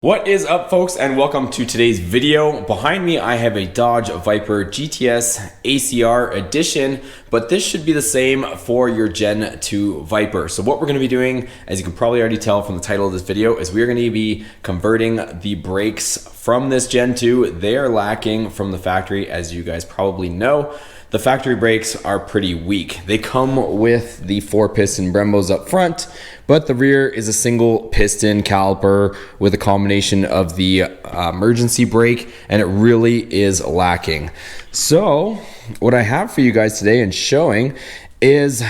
What is up, folks, and welcome to today's video. Behind me I have a Dodge Viper GTS ACR edition, but this should be the same for your Gen 2 Viper. So what we're going to be doing, as you can probably already tell from the title of this video, is we're going to be converting the brakes from this Gen 2. They are lacking from the factory, as you guys probably know. The factory brakes are pretty weak. They come with the 4-piston Brembos up front, but the rear is a single piston caliper with a combination of the emergency brake, and it really is lacking. So what I have for you guys today and showing is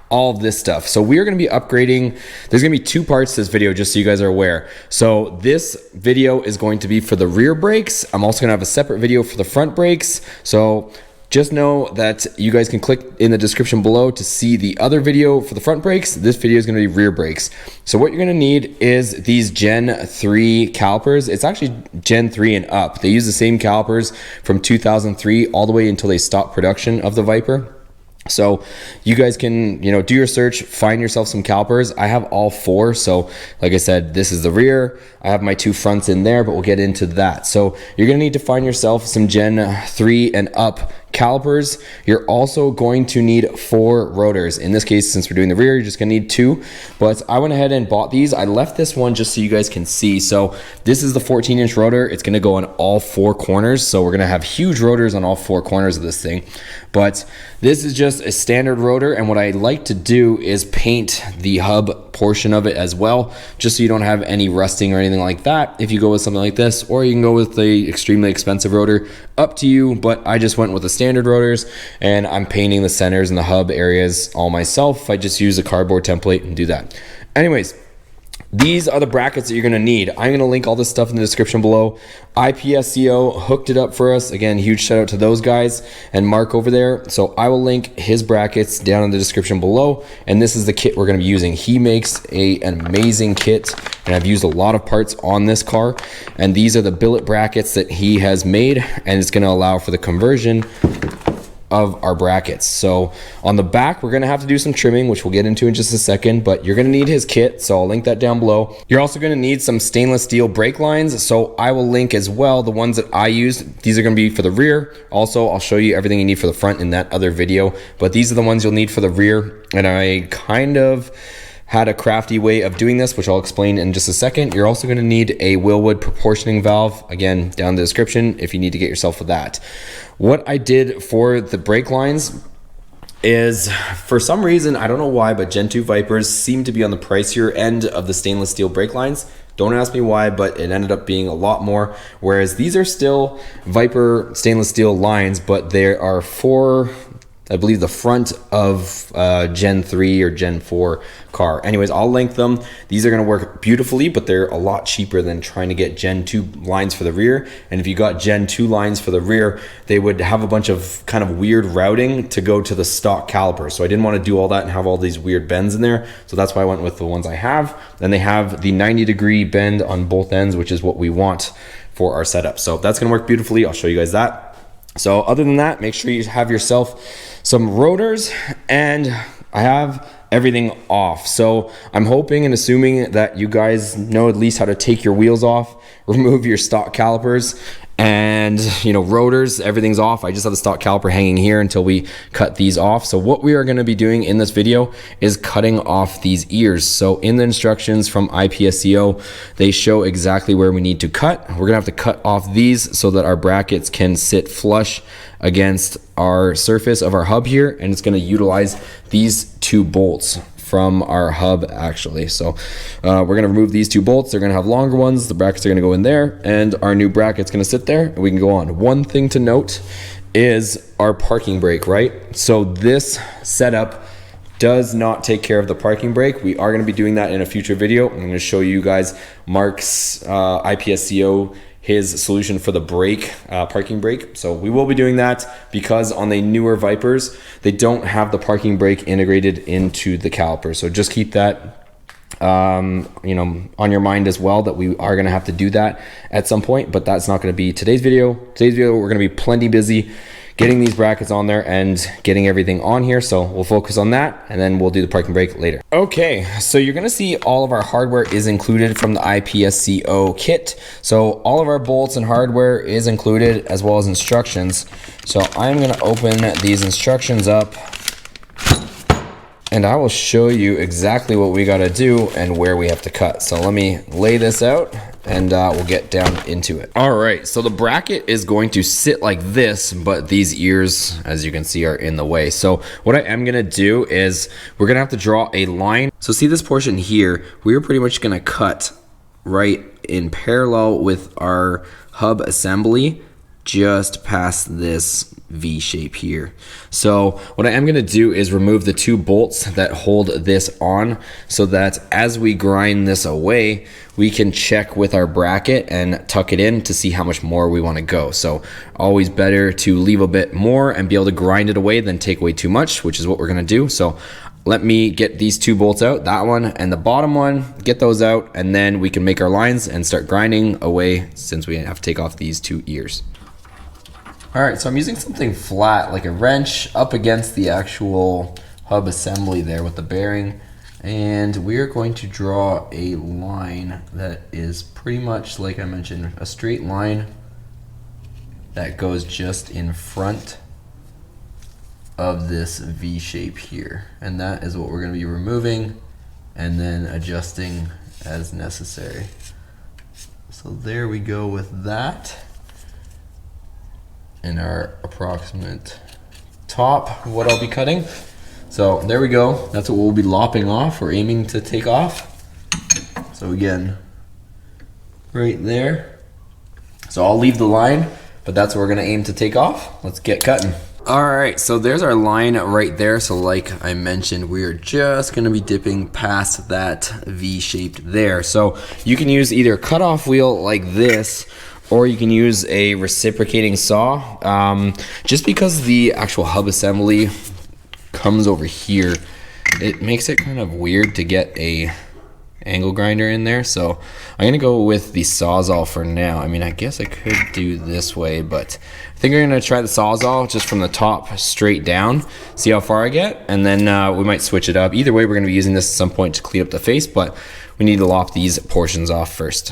all of this stuff. So we are going to be upgrading. There's going to be two parts to this video, just so you guys are aware. So this video is going to be for the rear brakes. I'm also going to have a separate video for the front brakes. So just know that you guys can click in the description below to see the other video for the front brakes. This video is going to be rear brakes. So what you're going to need is these Gen 3 calipers. It's actually Gen 3 and up. They use the same calipers from 2003 all the way until they stop production of the Viper. So you guys can, do your search, find yourself some calipers. I have all four. So like I said, this is the rear. I have my two fronts in there, but we'll get into that. So you're going to need to find yourself some Gen 3 and up calipers. You're also going to need 4 rotors. In this case, since we're doing the rear, you're just going to need 2. But I went ahead and bought these. I left this one just so you guys can see. So this is the 14-inch rotor. It's going to go on all 4 corners. So we're going to have huge rotors on all 4 corners of this thing. But this is just a standard rotor, and what I like to do is paint the hub portion of it as well, just so you don't have any rusting or anything like that if you go with something like this, or you can go with the extremely expensive rotor, up to you. But I just went with the standard rotors, and I'm painting the centers and the hub areas all myself. I just use a cardboard template and do that. Anyways, these are the brackets that you're going to need. I'm going to link all this stuff in the description below. IPSCO hooked it up for us. Again, huge shout out to those guys and Mark over there. So I will link his brackets down in the description below. And this is the kit we're going to be using. He makes an amazing kit, and I've used a lot of parts on this car. And these are the billet brackets that he has made, and it's going to allow for the conversion of our brackets. So on the back, we're going to have to do some trimming, which we'll get into in just a second, but you're going to need his kit, so I'll link that down below. You're also going to need some stainless steel brake lines, so I will link as well the ones that I used. These are going to be for the rear. Also, I'll show you everything you need for the front in that other video, but these are the ones you'll need for the rear. And I kind of had a crafty way of doing this, which I'll explain in just a second. You're also going to need a wilwood proportioning valve, again down in the description if you need to get yourself with that. What I did for the brake lines is, for some reason, I don't know why, but Gen 2 Vipers seem to be on the pricier end of the stainless steel brake lines. Don't ask me why, but it ended up being a lot more, whereas these are still Viper stainless steel lines, but there are for, I believe, the front of Gen 3 or Gen 4 car. Anyways, I'll link them. These are going to work beautifully, but they're a lot cheaper than trying to get Gen 2 lines for the rear. And if you got Gen 2 lines for the rear, they would have a bunch of kind of weird routing to go to the stock caliper. So I didn't want to do all that and have all these weird bends in there. So that's why I went with the ones I have. And they have the 90-degree bend on both ends, which is what we want for our setup. So that's going to work beautifully. I'll show you guys that. So other than that, make sure you have yourself some rotors, and I have everything off. So I'm hoping and assuming that you guys know at least how to take your wheels off, remove your stock calipers, and rotors, everything's off. I just have the stock caliper hanging here until we cut these off. So what we are going to be doing in this video is cutting off these ears. So in the instructions from IPSCO, they show exactly where we need to cut. We're gonna have to cut off these so that our brackets can sit flush against our surface of our hub here, and it's going to utilize these 2 bolts from our hub actually. So we're going to remove these 2 bolts. They're going to have longer ones. The brackets are going to go in there, and our new bracket's going to sit there, and we can go on. One thing to note is our parking brake, right? So this setup does not take care of the parking brake. We are going to be doing that in a future video. I'm going to show you guys Mark's IPSCO, his solution for the brake, parking brake. So we will be doing that because on the newer Vipers, they don't have the parking brake integrated into the caliper. So just keep that on your mind as well, that we are going to have to do that at some point, but that's not going to be today's video. Today's video, we're going to be plenty busy getting these brackets on there and getting everything on here. So we'll focus on that, and then we'll do the parking brake later. Okay, so you're gonna see all of our hardware is included from the IPSCO kit. So all of our bolts and hardware is included, as well as instructions. So I'm gonna open these instructions up, and I will show you exactly what we gotta do and where we have to cut. So let me lay this out, and we'll get down into it. All right, so the bracket is going to sit like this, but these ears, as you can see, are in the way. So what I am gonna do is we're gonna have to draw a line. So see this portion here, we're pretty much gonna cut right in parallel with our hub assembly, just past this V shape here. So what I am going to do is remove the 2 bolts that hold this on, so that as we grind this away, we can check with our bracket and tuck it in to see how much more we want to go. So always better to leave a bit more and be able to grind it away than take away too much, which is what we're going to do. So let me get these 2 bolts out, that one and the bottom one, get those out, and then we can make our lines and start grinding away, since we have to take off these 2 ears. All right, so I'm using something flat, like a wrench, up against the actual hub assembly there with the bearing. And we're going to draw a line that is pretty much, like I mentioned, a straight line that goes just in front of this V shape here. And that is what we're gonna be removing and then adjusting as necessary. So there we go with that. In our approximate top of what I'll be cutting. So there we go. That's what we'll be lopping off or aiming to take off. So again, right there. So I'll leave the line, but that's what we're gonna aim to take off. Let's get cutting. All right, so there's our line right there. So like I mentioned, we are just gonna be dipping past that V shaped there. So you can use either a cutoff wheel like this, or you can use a reciprocating saw. Just because the actual hub assembly comes over here, it makes it kind of weird to get a angle grinder in there. So I'm gonna go with the Sawzall for now. I mean, I guess I could do this way, but I think I'm gonna try the Sawzall just from the top straight down, see how far I get, and then we might switch it up. Either way, we're gonna be using this at some point to clean up the face, but we need to lop these portions off first.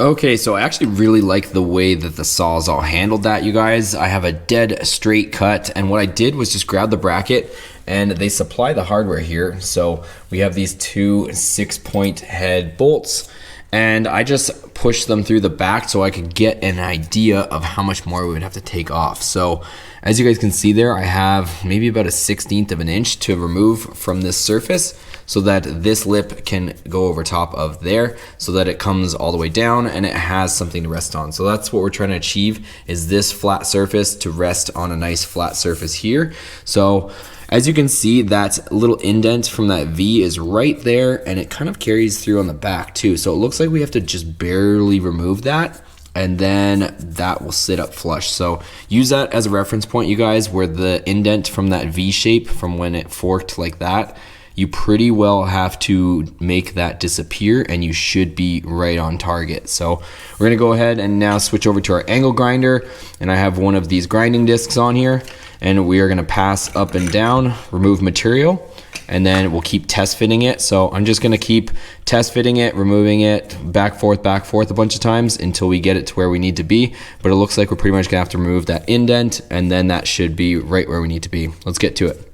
Okay, so I actually really like the way that the Sawzall handled that, you guys. I have a dead straight cut, and what I did was just grab the bracket, and they supply the hardware here. So we have these 2 6-point head bolts, and I just pushed them through the back so I could get an idea of how much more we would have to take off. So as you guys can see there, I have maybe about a 1/16 of an inch to remove from this surface, so that this lip can go over top of there, so that it comes all the way down and it has something to rest on. So that's what we're trying to achieve, is this flat surface to rest on a nice flat surface here. So as you can see, that little indent from that V is right there, and it kind of carries through on the back too. So it looks like we have to just barely remove that, and then that will sit up flush. So use that as a reference point, you guys, where the indent from that V shape, from when it forked like that, you pretty well have to make that disappear, and you should be right on target. So we're gonna go ahead and now switch over to our angle grinder, and I have one of these grinding discs on here, and we are gonna pass up and down, remove material, and then we'll keep test fitting it. So I'm just gonna keep test fitting it, removing it, back forth a bunch of times until we get it to where we need to be. But it looks like we're pretty much gonna have to remove that indent, and then that should be right where we need to be. Let's get to it.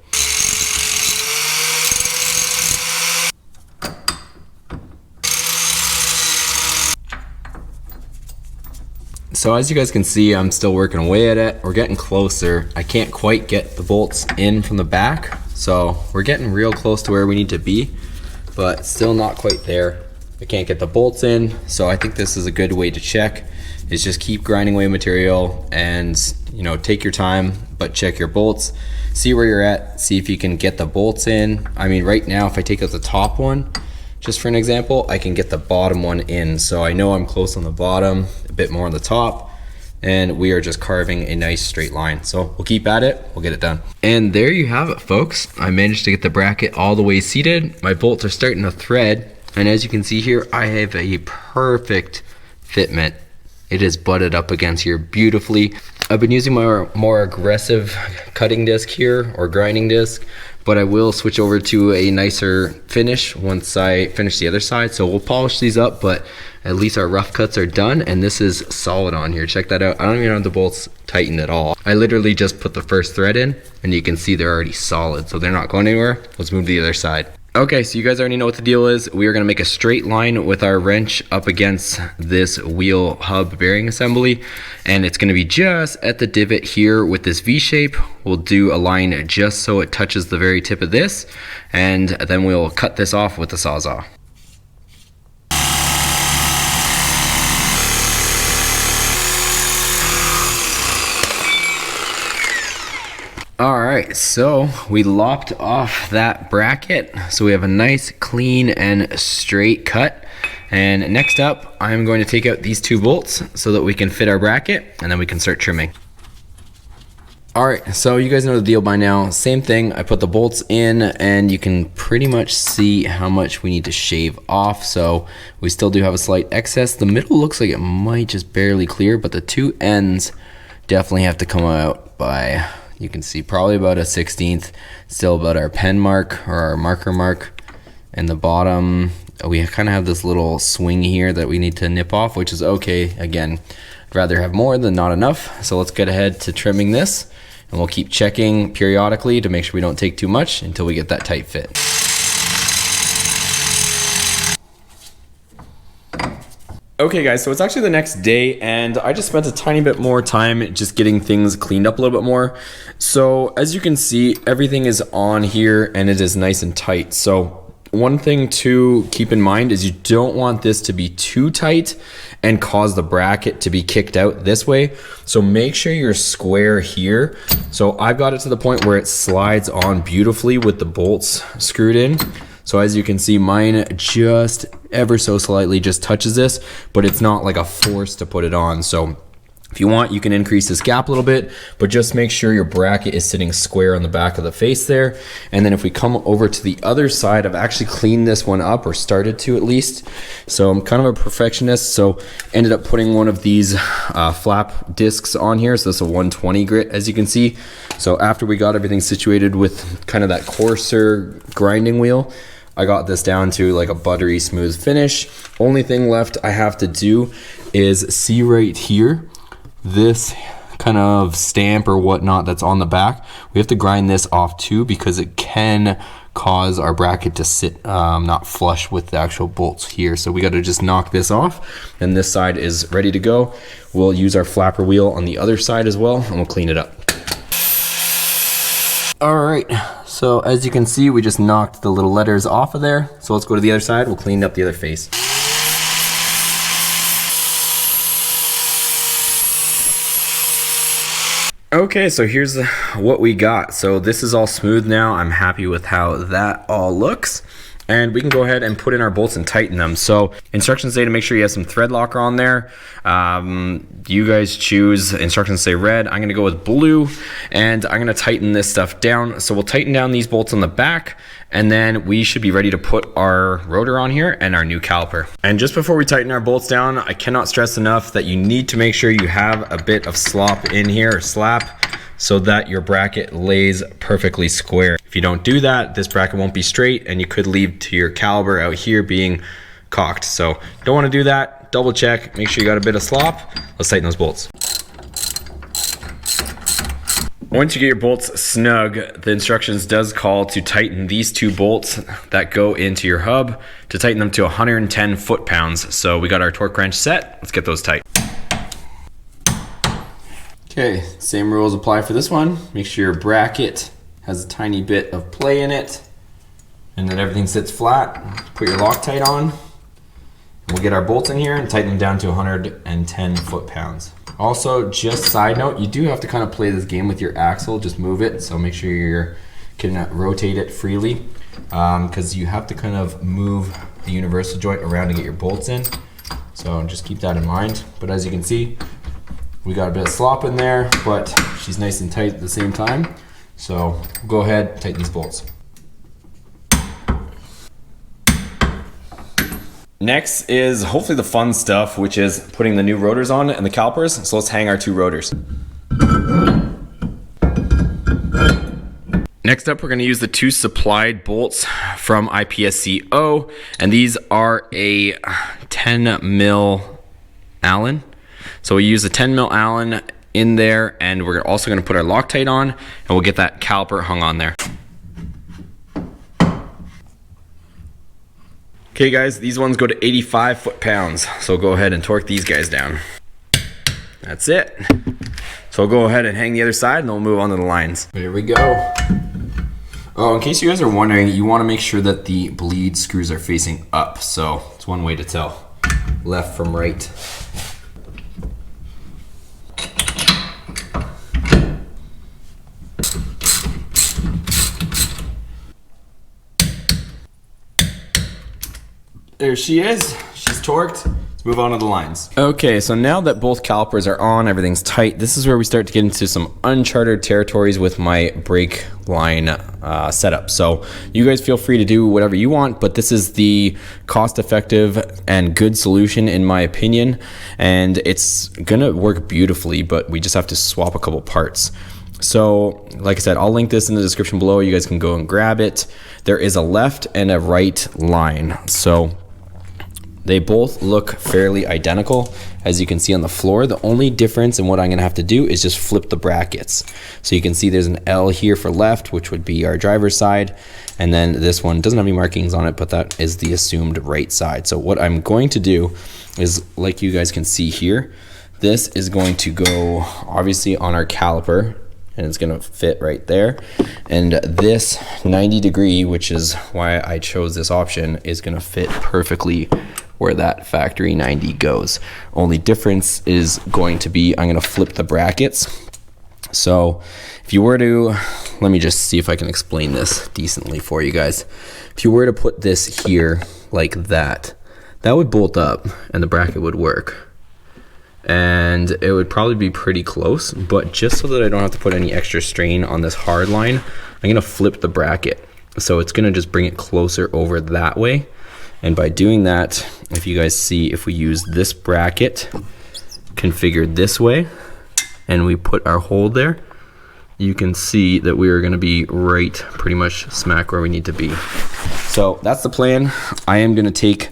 So as you guys can see, I'm still working away at it. We're getting closer. I can't quite get the bolts in from the back, so we're getting real close to where we need to be, but still not quite there. I can't get the bolts in, so I think this is a good way to check, is just keep grinding away material and, you know, take your time, but check your bolts, see where you're at, see if you can get the bolts in. I mean, right now, if I take out the top one, just for an example, I can get the bottom one in. So I know I'm close on the bottom, a bit more on the top, and we are just carving a nice straight line. So we'll keep at it, we'll get it done. And there you have it, folks. I managed to get the bracket all the way seated. My bolts are starting to thread, And as you can see here, I have a perfect fitment. It is butted up against here beautifully. I've been using my more aggressive cutting disc here, or grinding disc, but I will switch over to a nicer finish once I finish the other side. So we'll polish these up, but at least our rough cuts are done, and this is solid on here. Check that out. I don't even have the bolts tightened at all. I literally just put the first thread in, and you can see they're already solid, so they're not going anywhere. Let's move to the other side. Okay, so you guys already know what the deal is. We are gonna make a straight line with our wrench up against this wheel hub bearing assembly, and it's gonna be just at the divot here with this V shape. We'll do a line just so it touches the very tip of this, and then we'll cut this off with the Sawzall. Alright, so we lopped off that bracket, so we have a nice clean and straight cut. And next up, I'm going to take out these two bolts so that we can fit our bracket, and then we can start trimming. Alright, so you guys know the deal by now. Same thing, I put the bolts in, and you can pretty much see how much we need to shave off. So we still do have a slight excess. The middle looks like it might just barely clear, but the two ends definitely have to come out by, you can see, probably about a 1/16, still about our pen mark or our marker mark. And the bottom, we kind of have this little swing here that we need to nip off, which is okay. Again, I'd rather have more than not enough. So let's get ahead to trimming this, and we'll keep checking periodically to make sure we don't take too much until we get that tight fit. Okay guys, so it's actually the next day, and I just spent a tiny bit more time just getting things cleaned up a little bit more. So as you can see, everything is on here and it is nice and tight. So one thing to keep in mind is you don't want this to be too tight and cause the bracket to be kicked out this way. So make sure you're square here. So I've got it to the point where it slides on beautifully with the bolts screwed in. So as you can see, mine just ever so slightly just touches this, but it's not like a force to put it on. So if you want, you can increase this gap a little bit, but just make sure your bracket is sitting square on the back of the face there. And then if we come over to the other side, I've actually cleaned this one up, or started to at least. So I'm kind of a perfectionist, so ended up putting one of these flap discs on here. So this is a 120 grit, as you can see. So after we got everything situated with kind of that coarser grinding wheel, I got this down to like a buttery smooth finish. Only thing left I have to do is see right here, this kind of stamp or whatnot that's on the back. We have to grind this off too, because it can cause our bracket to sit not flush with the actual bolts here. So we got to just knock this off, and this side is ready to go. We'll use our flapper wheel on the other side as well, and we'll clean it up. All right, so as you can see, we just knocked the little letters off of there. So let's go to the other side. We'll clean up the other face. Okay, so here's what we got. So this is all smooth now. I'm happy with how that all looks. And we can go ahead and put in our bolts and tighten them. So instructions say to make sure you have some thread locker on there. You guys choose. Instructions say red. I'm gonna go with blue, and I'm gonna tighten this stuff down. So we'll tighten down these bolts on the back, and then we should be ready to put our rotor on here and our new caliper. And just before we tighten our bolts down, I cannot stress enough that you need to make sure you have a bit of slop in here, or slap, so that your bracket lays perfectly square. If you don't do that, this bracket won't be straight, and you could lead to your caliper out here being cocked. So don't want to do that. Double check, make sure you got a bit of slop. Let's tighten those bolts. Once you get your bolts snug, the instructions does call to tighten these two bolts that go into your hub, to tighten them to 110 foot-pounds. So we got our torque wrench set. Let's get those tight. Okay, same rules apply for this one. Make sure your bracket has a tiny bit of play in it, and that everything sits flat. Put your Loctite on. We'll get our bolts in here and tighten them down to 110 foot-pounds. Also, just side note, you do have to kind of play this game with your axle. Just move it, so make sure you can rotate it freely, because you have to kind of move the universal joint around to get your bolts in. So just keep that in mind. But as you can see, we got a bit of slop in there, but she's nice and tight at the same time. So go ahead, tighten these bolts. Next is hopefully the fun stuff, which is putting the new rotors on and the calipers. So let's hang our two rotors. Next up, we're going to use the two supplied bolts from IPSCO, and these are a 10 mil Allen. So we use a 10 mil Allen in there, and we're also going to put our Loctite on, and we'll get that caliper hung on there. Okay guys, these ones go to 85 foot-pounds, so go ahead and torque these guys down. That's it. So I'll go ahead and hang the other side, and then we'll move on to the lines. Here we go. Oh, in case you guys are wondering, you want to make sure that the bleed screws are facing up, so it's one way to tell. Left from right. There she is. She's torqued. Let's move on to the lines. Okay, so now that both calipers are on, everything's tight, this is where we start to get into some uncharted territories with my brake line setup. So you guys feel free to do whatever you want, but this is the cost-effective and good solution in my opinion, and it's gonna work beautifully, but we just have to swap a couple parts. So like I said, I'll link this in the description below. You guys can go and grab it. There is a left and a right line, so they both look fairly identical, as you can see on the floor. The only difference in what I'm gonna have to do is just flip the brackets. So you can see there's an L here for left, which would be our driver's side, and then this one doesn't have any markings on it, but that is the assumed right side. So what I'm going to do is, like you guys can see here, this is going to go obviously on our caliper, and it's gonna fit right there. And this 90-degree, which is why I chose this option, is gonna fit perfectly where that factory 90 goes. Only difference is going to be, I'm gonna flip the brackets. So if you were to, let me just see if I can explain this decently for you guys. If you were to put this here like that, that would bolt up and the bracket would work. And it would probably be pretty close, but just so that I don't have to put any extra strain on this hard line, I'm gonna flip the bracket. So it's gonna just bring it closer over that way. And by doing that, if you guys see, if we use this bracket configured this way and we put our hole there, you can see that we are gonna be right pretty much smack where we need to be. So that's the plan. I am gonna take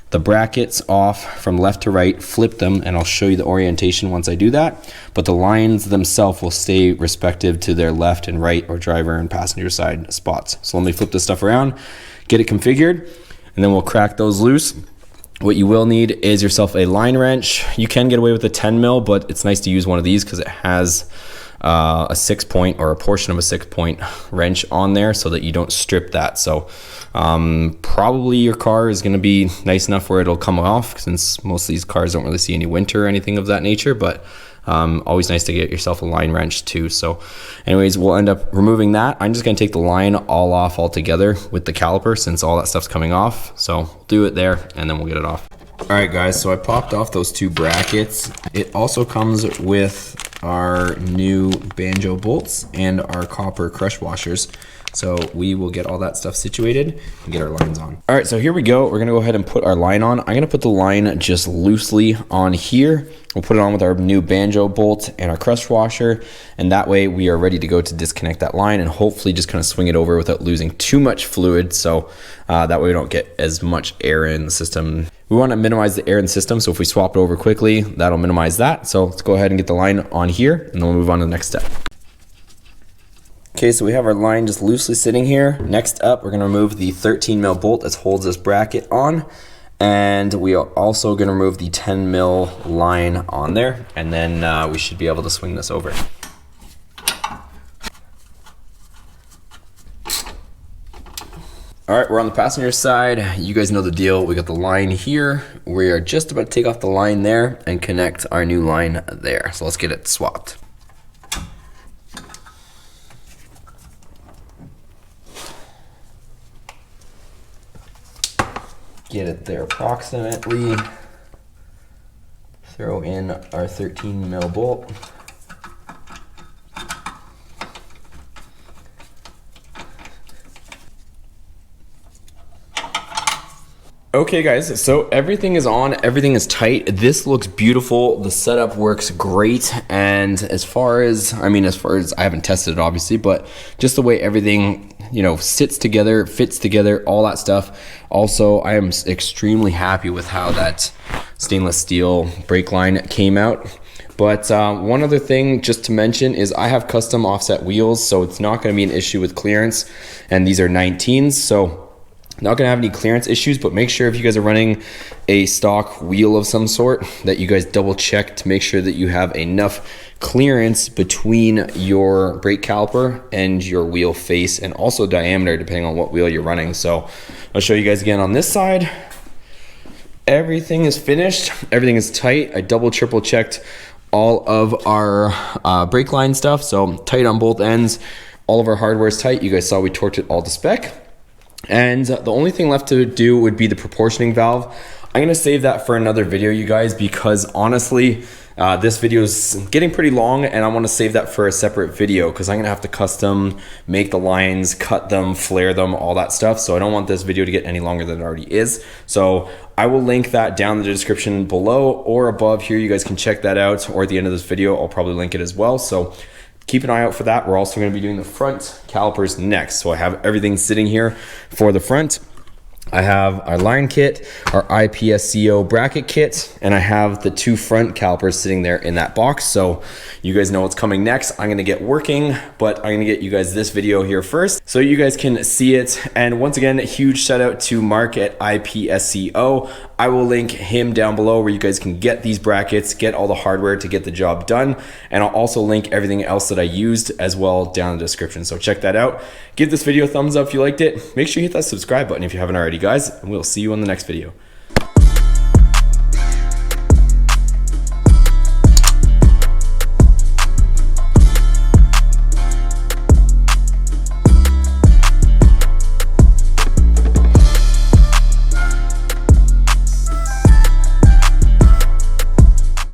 the brackets off from left to right, flip them, and I'll show you the orientation once I do that. But the lines themselves will stay respective to their left and right or driver and passenger side spots. So let me flip this stuff around, get it configured, and then we'll crack those loose. What you will need is yourself a line wrench. You can get away with a 10 mil, but it's nice to use one of these because it has a 6-point or a portion of a 6-point wrench on there so that you don't strip that. So probably your car is going to be nice enough where it'll come off, since most of these cars don't really see any winter or anything of that nature, but always nice to get yourself a line wrench too. So anyways, we'll end up removing that. I'm just going to take the line all off altogether with the caliper, since all that stuff's coming off. So we'll do it there and then we'll get it off. All right guys, so I popped off those two brackets. It also comes with our new banjo bolts and our copper crush washers. So we will get all that stuff situated and get our lines on. All right, so here we go. We're gonna go ahead and put our line on. I'm gonna put the line just loosely on here. We'll put it on with our new banjo bolt and our crush washer, and that way we are ready to go to disconnect that line and hopefully just kind of swing it over without losing too much fluid, so that way we don't get as much air in the system. We want to minimize the air in the system, so if we swap it over quickly, that'll minimize that. So let's go ahead and get the line on here, and then we'll move on to the next step. Okay, so we have our line just loosely sitting here. Next up, we're gonna remove the 13 mil bolt that holds this bracket on, and we are also gonna remove the 10 mil line on there, and then we should be able to swing this over. All right, we're on the passenger side. You guys know the deal. We got the line here. We are just about to take off the line there and connect our new line there. So let's get it swapped. Get it there approximately. Throw in our 13 mil bolt. Okay guys, so everything is on, everything is tight. This looks beautiful. The setup works great. And as far as I haven't tested it obviously, but just the way everything, you know, sits together, fits together, all that stuff. Also, I am extremely happy with how that stainless steel brake line came out. But one other thing just to mention is I have custom offset wheels, so it's not going to be an issue with clearance. And these are 19s, so not gonna have any clearance issues, but make sure if you guys are running a stock wheel of some sort that you guys double check to make sure that you have enough clearance between your brake caliper and your wheel face, and also diameter depending on what wheel you're running. So I'll show you guys again on this side. Everything is finished, everything is tight. I double triple checked all of our brake line stuff, so tight on both ends. All of our hardware is tight. You guys saw we torqued it all to spec. And the only thing left to do would be the proportioning valve. I'm gonna save that for another video, you guys, because honestly, this video is getting pretty long and I wanna save that for a separate video because I'm gonna have to custom make the lines, cut them, flare them, all that stuff. So I don't want this video to get any longer than it already is. So I will link that down in the description below or above here. You guys can check that out, or at the end of this video, I'll probably link it as well. So keep an eye out for that. We're also going to be doing the front calipers next. So I have everything sitting here for the front. I have our line kit, our IPSCO bracket kit, and I have the two front calipers sitting there in that box. So you guys know what's coming next. I'm gonna get working, but I'm gonna get you guys this video here first so you guys can see it. And once again, a huge shout out to Mark at IPSCO. I will link him down below where you guys can get these brackets, get all the hardware to get the job done. And I'll also link everything else that I used as well down in the description. So check that out. Give this video a thumbs up if you liked it. Make sure you hit that subscribe button if you haven't already, guys, and we'll see you on the next video.